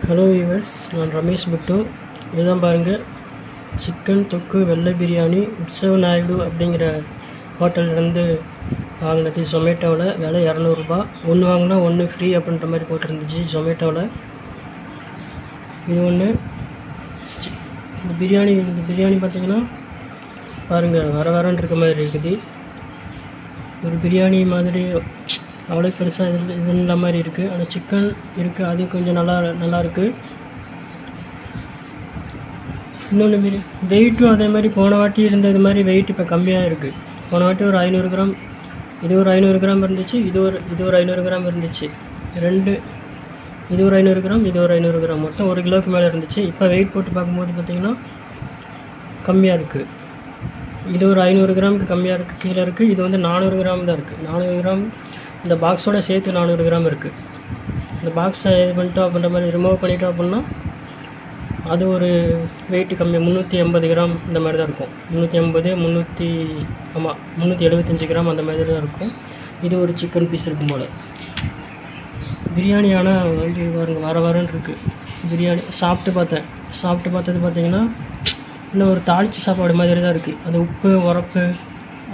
Hello viewers, நான் ரமேஷ் பிட்டு. இதுதான் பாருங்கள், சிக்கன் தொக்கு வெள்ளை பிரியாணி உற்சவ நாயுடு அப்படிங்கிற ஹோட்டல்லேருந்து வாங்கினது. ஜொமேட்டோவில் விலை 200 ரூபா. ஒன்று வாங்கினா ஒன்று ஃப்ரீ அப்படின்ற மாதிரி போட்டிருந்துச்சு ஜொமேட்டோவில். இது ஒன்று. இந்த பிரியாணி பார்த்திங்கன்னா பாருங்கள், வரன்னு இருக்க மாதிரி இருக்குது. ஒரு பிரியாணி மாதிரி அவ்வளோ பெருசாக இதுன்ற மாதிரி இருக்குது. ஆனால் சிக்கன் இருக்குது, அது கொஞ்சம் நல்லா இருக்குது. இன்னொன்று வெயிட்டும் அதே மாதிரி போன வாட்டி இருந்தது மாதிரி வெயிட் இப்போ கம்மியாக இருக்குது. போன வாட்டி ஒரு 500 கிராம், இது ஒரு 500 கிராம் இருந்துச்சு, இது ஒரு 500 கிராம் இருந்துச்சு. இது ஒரு 500 கிராம், இது ஒரு 500 கிராம், மொத்தம் 1 கிலோவுக்கு மேலே இருந்துச்சு. இப்போ வெயிட் போட்டு பார்க்கும்போது பார்த்திங்கன்னா கம்மியாக இருக்குது. இது ஒரு 500 கிராமுக்கு கம்மியாக இருக்குது, கீழே இருக்குது. இது வந்து 400 கிராம் தான் இருக்குது. 400 கிராம் இந்த பாக்ஸோடு சேர்த்து 400 கிராம் இருக்குது. இந்த பாக்ஸை இது பண்ணிட்டோம் அப்படின்ற மாதிரி ரிமூவ் பண்ணிட்டோம் அப்படின்னா அது ஒரு வெயிட்டு கம்மி, 380 கிராம் இந்த மாதிரி தான் இருக்கும். 375 கிராம் அந்த மாதிரி தான் இருக்கும். இது ஒரு சிக்கன் பீஸ் இருக்கும் போல். பிரியாணியான வந்து வரன்னு இருக்குது. பிரியாணி சாப்பிட்டு பார்த்தது பார்த்திங்கன்னா இன்னும் ஒரு தாளித்து சாப்பாடு மாதிரி தான் இருக்குது. அது உப்பு உரப்பு,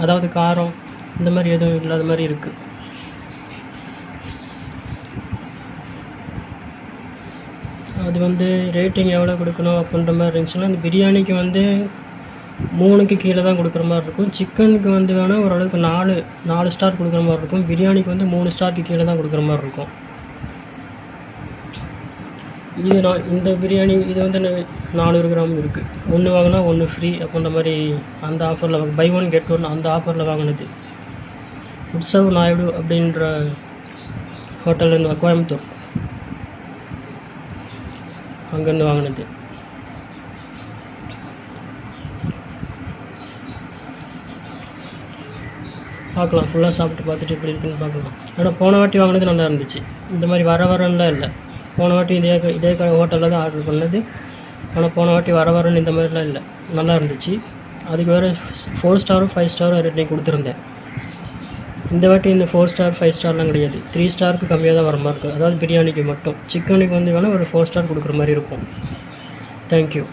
அதாவது காரம் இந்த மாதிரி எதுவும் இல்லாத மாதிரி இருக்குது. அது வந்து ரேட்டிங் எவ்வளோ கொடுக்கணும் அப்படின்ற மாதிரி இருந்துச்சுன்னா, இந்த பிரியாணிக்கு வந்து 3க்கு கீழே தான் கொடுக்குற மாதிரி இருக்கும். சிக்கனுக்கு வந்து வேணால் ஓரளவுக்கு 4 ஸ்டார் கொடுக்குற மாதிரி இருக்கும். பிரியாணிக்கு வந்து 3 ஸ்டாருக்கு கீழே தான் கொடுக்குற மாதிரி இருக்கும். இந்த பிரியாணி இது வந்து 400 கிராம் இருக்குது. ஒன்று வாங்கினா ஒன்று ஃப்ரீ அப்படின்ற மாதிரி அந்த ஆஃபரில் பை 1 கெட் 1 அந்த ஆஃபரில் வாங்கினது. உற்சவ நாயுடு அப்படின்ற ஹோட்டல்லேருந்து கோயம்புத்தூர், அங்கேருந்து வாங்கினது. பார்க்கலாம், ஃபுல்லாக சாப்பிட்டு பார்த்துட்டு எப்படி இருக்குன்னு பார்க்கலாம். ஆனால் போன வாட்டி வாங்கினது நல்லா இருந்துச்சு. இந்த மாதிரி வரலாம் இல்லை. போன வாட்டி இதே ஹோட்டலில் தான் ஆர்டர் பண்ணது. ஆனால் போன வாட்டி வரன்னு இந்த மாதிரிலாம் இல்லை, நல்லா இருந்துச்சு. அதுக்கு வேறு 4 ஸ்டாரும் 5 ஸ்டாரும் ரேட்டிங் கொடுத்துருந்தேன். இந்த வாட்டி இந்த 4 ஸ்டார் 5 ஸ்டார்லாம் கிடையாது, 3 ஸ்டாருக்கு கம்மியாக தான் வர மாதிரி இருக்கும். அதாவது பிரியாணிக்கு மட்டும். சிக்கனுக்கு வந்து வேணால் ஒரு 4 ஸ்டார் கொடுக்குற மாதிரி இருக்கும். தேங்க்யூ.